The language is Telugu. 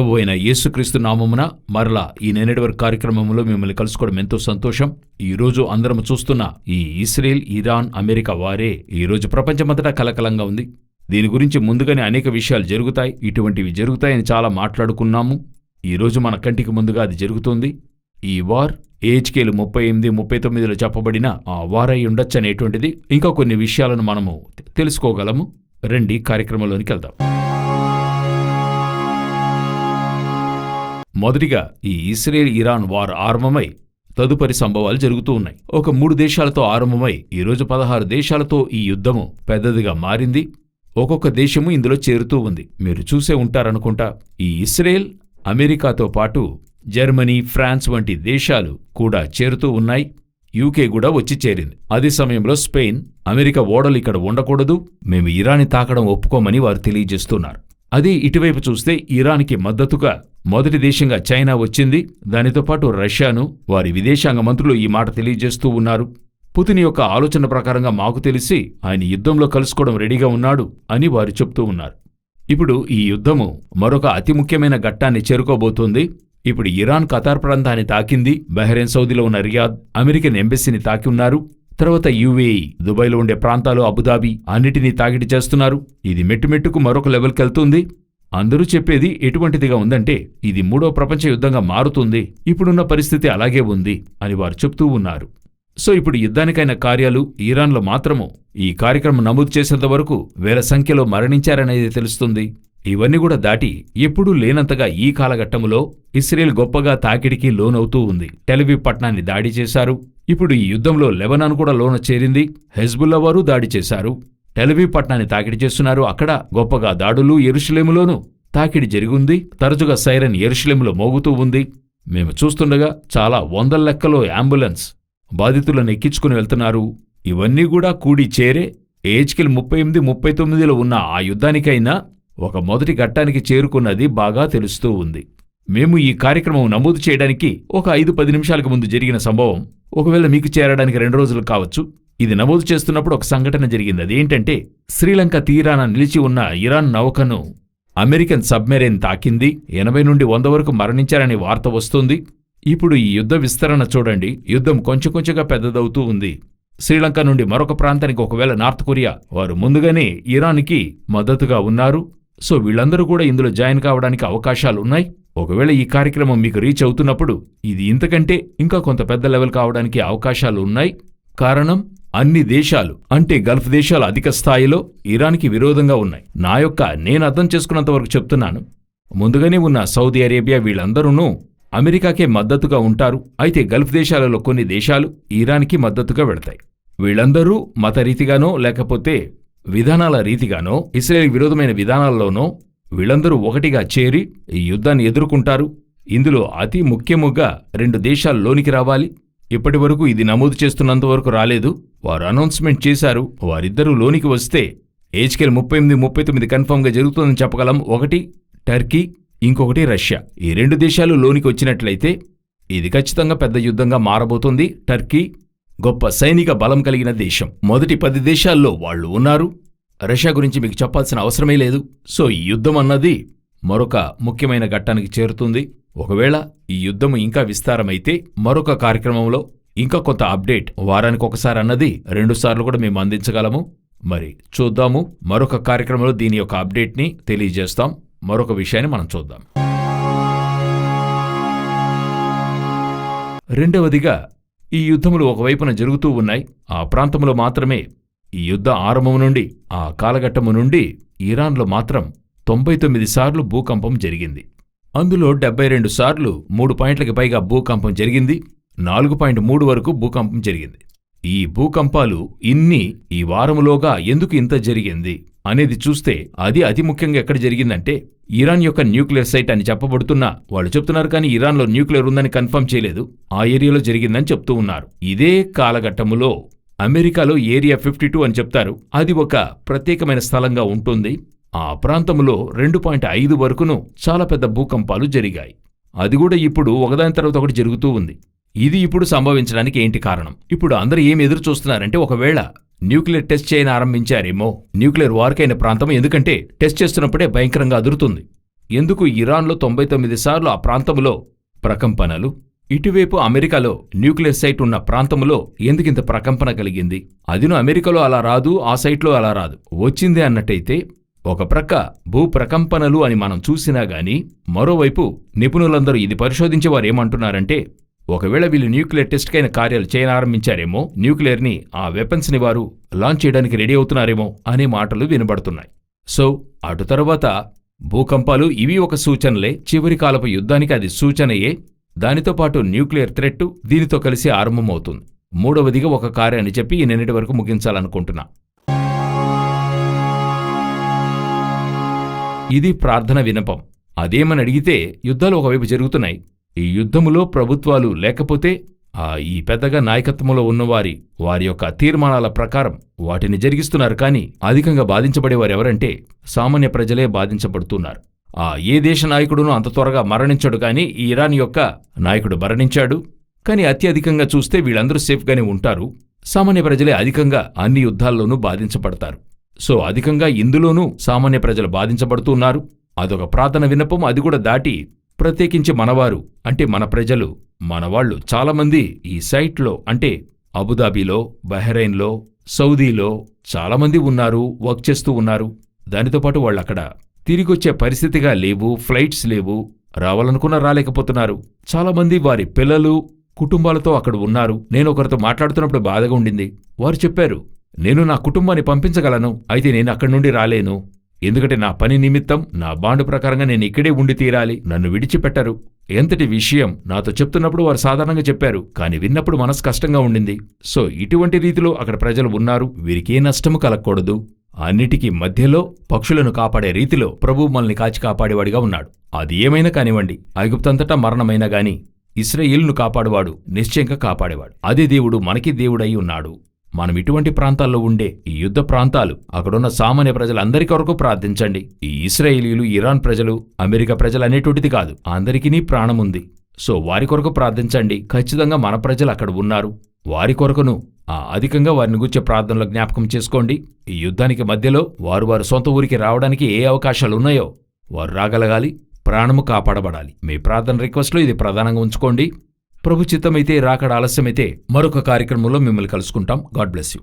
ప్రభు అయిన యేసుక్రీస్తు నామమున మరలా ఈ నెట్వర్క్ కార్యక్రమంలో మిమ్మల్ని కలుసుకోవడం ఎంతో సంతోషం. ఈరోజు అందరం చూస్తున్న ఈ ఇస్రాయేల్, ఇరాన్, అమెరికా వారే ఈరోజు ప్రపంచమంతటా కలకలంగా ఉంది. దీని గురించి ముందుగానే అనేక విషయాలు జరుగుతాయి, ఇటువంటివి జరుగుతాయని చాలా మాట్లాడుకున్నాము. ఈరోజు మన కంటికి ముందుగా అది జరుగుతుంది. ఈ వార్ ఏహెచ్కేలు 38, 39లో చెప్పబడిన ఆ వార్ అయి ఉండొచ్చు అనేటువంటిది, ఇంకా కొన్ని విషయాలను మనము తెలుసుకోగలము. రండి కార్యక్రమంలోనికి వెళ్దాం. మొదటిగా ఈ ఇస్రాయేల్, ఇరాన్ వార్ ఆరంభమై తదుపరి సంభవాలు జరుగుతూ ఉన్నాయి. ఒక 3 దేశాలతో ఆరంభమై ఈరోజు 16 దేశాలతో ఈ యుద్ధము పెద్దదిగా మారింది. ఒక్కొక్క దేశము ఇందులో చేరుతూ ఉంది. మీరు చూసే ఉంటారనుకుంటా. ఈ ఇస్రాయేల్, అమెరికాతో పాటు జర్మనీ, ఫ్రాన్స్ వంటి దేశాలు కూడా చేరుతూ ఉన్నాయి. యూకే కూడా వచ్చి చేరింది. అదే సమయంలో స్పెయిన్, అమెరికా ఓడలు ఇక్కడ ఉండకూడదు, మేము ఇరాన్ని తాకడం ఒప్పుకోమని వారు తెలియజేస్తున్నారు. అదే ఇటువైపు చూస్తే ఇరాన్కి మద్దతుగా మొదటి దేశంగా చైనా వచ్చింది. దానితో పాటు రష్యాను, వారి విదేశాంగ మంత్రులు ఈ మాట తెలియజేస్తూ ఉన్నారు. పుతిన్ యొక్క ఆలోచన ప్రకారంగా మాకు తెలిసి ఆయన యుద్ధంలో కలుసుకోవడం రెడీగా ఉన్నాడు అని వారు చెప్తూ ఉన్నారు. ఇప్పుడు ఈ యుద్ధము మరొక అతి ముఖ్యమైన ఘట్టాన్ని చేరుకోబోతోంది. ఇప్పుడు ఇరాన్ ఖతార్ ప్రాంతాన్ని తాకింది. బహ్రెయిన్, సౌదీలో ఉన్న రియాద్, అమెరికన్ ఎంబసీని తాకి ఉన్నారు. తర్వాత యుఏఈ, దుబాయ్లో ఉండే ప్రాంతాలు, అబుదాబి అన్నిటినీ తాకిడి చేస్తున్నారు. ఇది మెట్టుమెట్టుకు మరొక లెవెల్కెళ్తుంది. అందరూ చెప్పేది ఎటువంటిదిగా ఉందంటే ఇది 3వ ప్రపంచ యుద్ధంగా మారుతుంది, ఇప్పుడున్న పరిస్థితి అలాగే ఉంది అని వారు చెప్తూ ఉన్నారు. సో ఇప్పుడు యుద్ధానికైన కార్యాలు ఇరాన్లో మాత్రము ఈ కార్యక్రమం నమోదు చేసేంత వరకు వేల సంఖ్యలో మరణించారనేది తెలుస్తుంది. ఇవన్నీ కూడా దాటి ఎప్పుడూ లేనంతగా ఈ కాలఘట్టములో ఇస్రాయేల్ గొప్పగా తాకిడికి లోనవుతూ ఉంది. టెల్-అవీవ్ పట్టణాన్ని దాడి చేశారు. ఇప్పుడు ఈ యుద్ధంలో లెబనాన్ కూడా లోన చేరింది. హెజ్బుల్లా వారు దాడి చేశారు. టెల్-అవీవ్ పట్టణాన్ని తాకిడి చేస్తున్నారు. అక్కడ గొప్పగా దాడులు. యెరూషలేములోనూ తాకిడి జరిగింది. తరచుగా సైరన్ యెరూషలేములో మోగుతూ ఉంది. మేము చూస్తుండగా చాలా వందల లెక్కలో అంబులెన్స్ బాధితులను ఎక్కించుకుని వెళ్తున్నారు. ఇవన్నీ కూడా కూడి చేరే ఏహెచ్కేలు 38, 39లో ఉన్న ఆ యుద్ధానికైనా ఒక మొదటి ఘట్టానికి చేరుకున్నది బాగా తెలుస్తూ ఉంది. మేము ఈ కార్యక్రమం నమోదు చేయడానికి ఒక 5-10 నిమిషాలకు ముందు జరిగిన సంభవం, ఒకవేళ మీకు చేరడానికి 2 రోజులు కావచ్చు. ఇది నమోదు చేస్తున్నప్పుడు ఒక సంఘటన జరిగింది. అదేంటంటే శ్రీలంక తీరాన నిలిచి ఉన్న ఇరాన్ నౌకను అమెరికన్ సబ్మెరైన్ తాకింది. 80 నుండి 100 వరకు మరణించారనే వార్త వస్తుంది. ఇప్పుడు ఈ యుద్ధ విస్తరణ చూడండి. యుద్ధం కొంచెం కొంచెంగా పెద్దదవుతూ ఉంది. శ్రీలంక నుండి మరొక ప్రాంతానికి, ఒకవేళ నార్త్ కొరియా, వారు ముందుగానే ఇరాన్కి మద్దతుగా ఉన్నారు. సో వీళ్ళందరూ కూడా ఇందులో జాయిన్ కావడానికి అవకాశాలున్నాయి. ఒకవేళ ఈ కార్యక్రమం మీకు రీచ్ అవుతున్నప్పుడు ఇది ఇంతకంటే ఇంకా కొంత పెద్ద లెవెల్ కావడానికి అవకాశాలు ఉన్నాయి. కారణం, అన్ని దేశాలు అంటే గల్ఫ్ దేశాలు అధిక స్థాయిలో ఇరాన్కి విరోధంగా ఉన్నాయి. నేను అర్థం చేసుకున్నంతవరకు చెప్తున్నాను. ముందుగానే ఉన్న సౌదీ అరేబియా వీళ్ళందరూ అమెరికాకే మద్దతుగా ఉంటారు. అయితే గల్ఫ్ దేశాలలో కొన్ని దేశాలు ఇరాన్కి మద్దతుగా వెడతాయి. వీళ్ళందరూ మత రీతిగానో లేకపోతే విధానాల రీతిగానో, ఇస్రాయేల్ విరోధమైన విధానాల్లోనో వీళ్ళందరూ ఒకటిగా చేరి ఈ యుద్ధాన్ని ఎదుర్కొంటారు. ఇందులో అతి ముఖ్యముగా 2 దేశాలు లోనికి రావాలి. ఇప్పటి వరకు ఇది నమోదు చేస్తున్నంతవరకు రాలేదు. వారు అనౌన్స్మెంట్ చేశారు. వారిద్దరూ లోనికి వస్తే ఏహెచ్కేలు 38, 39 కన్ఫర్మ్గా జరుగుతుందని చెప్పగలం. ఒకటి టర్కీ, ఇంకొకటి రష్యా. ఈ 2 దేశాలు లోనికి వచ్చినట్లయితే ఇది ఖచ్చితంగా పెద్ద యుద్ధంగా మారబోతుంది. టర్కీ గొప్ప సైనిక బలం కలిగిన దేశం. మొదటి 10 దేశాల్లో వాళ్ళు ఉన్నారు. రష్యా గురించి మీకు చెప్పాల్సిన అవసరమే లేదు. సో ఈ యుద్ధం అన్నది మరొక ముఖ్యమైన ఘట్టానికి చేరుతుంది. ఒకవేళ ఈ యుద్ధం ఇంకా విస్తారమైతే మరొక కార్యక్రమంలో ఇంకా కొంత అప్డేట్ వారానికి ఒకసారి అన్నది 2 సార్లు కూడా మేము అందించగలము. మరి చూద్దాము. మరొక కార్యక్రమంలో దీని యొక్క అప్డేట్ని తెలియజేస్తాం. మరొక విషయాన్ని మనం చూద్దాం. రెండవదిగా, ఈ యుద్ధములు ఒకవైపున జరుగుతూ ఉన్నాయి. ఆ ప్రాంతంలో మాత్రమే ఈ యుద్ధ ఆరంభం నుండి, ఆ కాలఘట్టము నుండి ఇరాన్లో మాత్రం 99 సార్లు భూకంపం జరిగింది. అందులో 72 సార్లు 3 పాయింట్లకి పైగా భూకంపం జరిగింది. 4.3 వరకు భూకంపం జరిగింది. ఈ భూకంపాలు ఇన్ని ఈ వారములోగా ఎందుకు ఇంత జరిగింది అనేది చూస్తే అది అతి ముఖ్యంగా ఎక్కడ జరిగిందంటే ఇరాన్ యొక్క న్యూక్లియర్ సైట్ అని చెప్పబడుతున్నా వాళ్ళు చెప్తున్నారు, కానీ ఇరాన్లో న్యూక్లియర్ ఉందని కన్ఫర్మ్ చేయలేదు. ఆ ఏరియాలో జరిగిందని చెప్తూ ఉన్నారు. ఇదే కాలఘట్టములో అమెరికాలో ఏరియా 52 అని చెప్తారు. అది ఒక ప్రత్యేకమైన స్థలంగా ఉంటుంది. ఆ ప్రాంతంలో 2.5 వరకును చాలా పెద్ద భూకంపాలు జరిగాయి. అది కూడా ఇప్పుడు ఒకదాని తర్వాత ఒకటి జరుగుతూ ఉంది. ఇది ఇప్పుడు సంభవించడానికి ఏంటి కారణం? ఇప్పుడు అందరూ ఏమి ఎదురు చూస్తున్నారంటే ఒకవేళ న్యూక్లియర్ టెస్ట్ చేయని ఆరంభించారేమో న్యూక్లియర్ వార్కైన ప్రాంతం, ఎందుకంటే టెస్ట్ చేస్తున్నప్పుడే భయంకరంగా అదురుతుంది. ఎందుకు ఇరాన్లో 99 సార్లు ఆ ప్రాంతంలో ప్రకంపనలు, ఇటువైపు అమెరికాలో న్యూక్లియర్ సైట్ ఉన్న ప్రాంతంలో ఎందుకింత ప్రకంపన కలిగింది? అదిను అమెరికాలో అలా రాదు, ఆ సైట్లో అలా రాదు, వచ్చింది అన్నట్టయితే ఒక ప్రక్క భూప్రకంపనలు అని మనం చూసినా గాని, మరోవైపు నిపుణులందరూ ఇది పరిశోధించేవారు ఏమంటున్నారంటే, ఒకవేళ వీళ్ళు న్యూక్లియర్ టెస్ట్కైన కార్యాలు చేయనారంభించారేమో, న్యూక్లియర్ని ఆ వెపన్స్ని వారు లాంచ్ చేయడానికి రెడీ అవుతున్నారేమో అనే మాటలు వినబడుతున్నాయి. సో అటు తర్వాత భూకంపాలు ఇవి ఒక సూచనలే, చివరి కాలపు యుద్ధానికి అది సూచనయే. దానితో పాటు న్యూక్లియర్ థ్రెట్ దీనితో కలిసి ఆరంభమవుతుంది. మూడవదిగా ఒక కార్యాన్ని చెప్పి ఈ నిన్నటి వరకు ముగించాలనుకుంటున్నా. ఇది ప్రార్థన వినపం. అదేమని అడిగితే, యుద్ధాలు ఒకవైపు జరుగుతున్నాయి, ఈ యుద్ధములో ప్రభుత్వాలు లేకపోతే ఈ పెద్దగా నాయకత్వంలో ఉన్నవారి యొక్క తీర్మానాల ప్రకారం వాటిని జరిగిస్తున్నారు. కానీ అధికంగా బాధించబడేవారు ఎవరంటే సామాన్య ప్రజలే బాధించబడుతున్నారు. ఏ దేశ నాయకుడునూ అంత త్వరగా మరణించడు, కానీ ఈ ఇరాన్ యొక్క నాయకుడు మరణించాడు. కానీ అత్యధికంగా చూస్తే వీళ్ళందరూ సేఫ్గానే ఉంటారు. సామాన్య ప్రజలే అధికంగా అన్ని యుద్ధాల్లోనూ బాధించబడతారు. సో అధికంగా ఇందులోనూ సామాన్య ప్రజలు బాధించబడుతున్నారు. అదొక ప్రార్థన విన్నపం. అది కూడా దాటి ప్రత్యేకించి మనవారు అంటే మన ప్రజలు, మనవాళ్లు చాలామంది ఈ సైట్లో అంటే అబుదాబీలో, బహ్రెయిన్లో, సౌదీలో చాలామంది ఉన్నారు, వర్క్ చేస్తూ ఉన్నారు. దానితో పాటు వాళ్ళక్కడ తిరిగొచ్చే పరిస్థితిగా లేవు, ఫ్లైట్స్ లేవు, రావాలనుకున్నా రాలేకపోతున్నారు. చాలామంది వారి పిల్లలు, కుటుంబాలతో అక్కడ ఉన్నారు. నేను ఒకరితో మాట్లాడుతున్నప్పుడు బాధగా ఉండింది. వారు చెప్పారు, నేను నా కుటుంబాన్ని పంపించగలను, అయితే నేను అక్కడి నుండి రాలేను. ఎందుకంటే నా పని నిమిత్తం, నా బాండు ప్రకారంగా నేను ఇక్కడే ఉండి తీరాలి, నన్ను విడిచిపెట్టరు. ఎంతటి విషయం నాతో చెప్తున్నప్పుడు వారు సాధారణంగా చెప్పారు, కానీ విన్నప్పుడు మనసు కష్టంగా ఉండింది. సో ఇటువంటి రీతిలో అక్కడ ప్రజలు ఉన్నారు. వీరికే నష్టము కలగకూడదు. అన్నిటికీ మధ్యలో పక్షులను కాపాడే రీతిలో ప్రభు మనల్ని కాచి కాపాడేవాడిగా ఉన్నాడు. అది ఏమైనా కానివ్వండి, ఐగుప్తంతటా మరణమైనా గాని ఇశ్రాయేలును కాపాడువాడు నిశ్చయంగా కాపాడేవాడు. అదే దేవుడు మనకి దేవుడై ఉన్నాడు. మనం ఇటువంటి ప్రాంతాల్లో ఉండే ఈ యుద్ధ ప్రాంతాలు, అక్కడున్న సామాన్య ప్రజలందరి కొరకు ప్రార్థించండి. ఈ ఇశ్రాయేలీలు, ఇరాన్ ప్రజలు, అమెరికా ప్రజలు అనేటువంటిది కాదు, అందరికీ ప్రాణముంది. సో వారి కొరకు ప్రార్థించండి. ఖచ్చితంగా మన ప్రజలు అక్కడ ఉన్నారు. వారి కొరకును అధికంగా వారిని గూర్చే ప్రార్థనలో జ్ఞాపకం చేసుకోండి. ఈ యుద్ధానికి మధ్యలో వారు సొంత ఊరికి రావడానికి ఏ అవకాశాలున్నాయో వారు రాగలగాలి, ప్రాణము కాపాడబడాలి. మీ ప్రార్థన రిక్వెస్ట్లో ఇది ప్రధానంగా ఉంచుకోండి. ప్రభు చిత్తమైతే, రాకడ ఆలస్యమైతే మరొక కార్యక్రమంలో మిమ్మల్ని కలుసుకుంటాం. God bless you.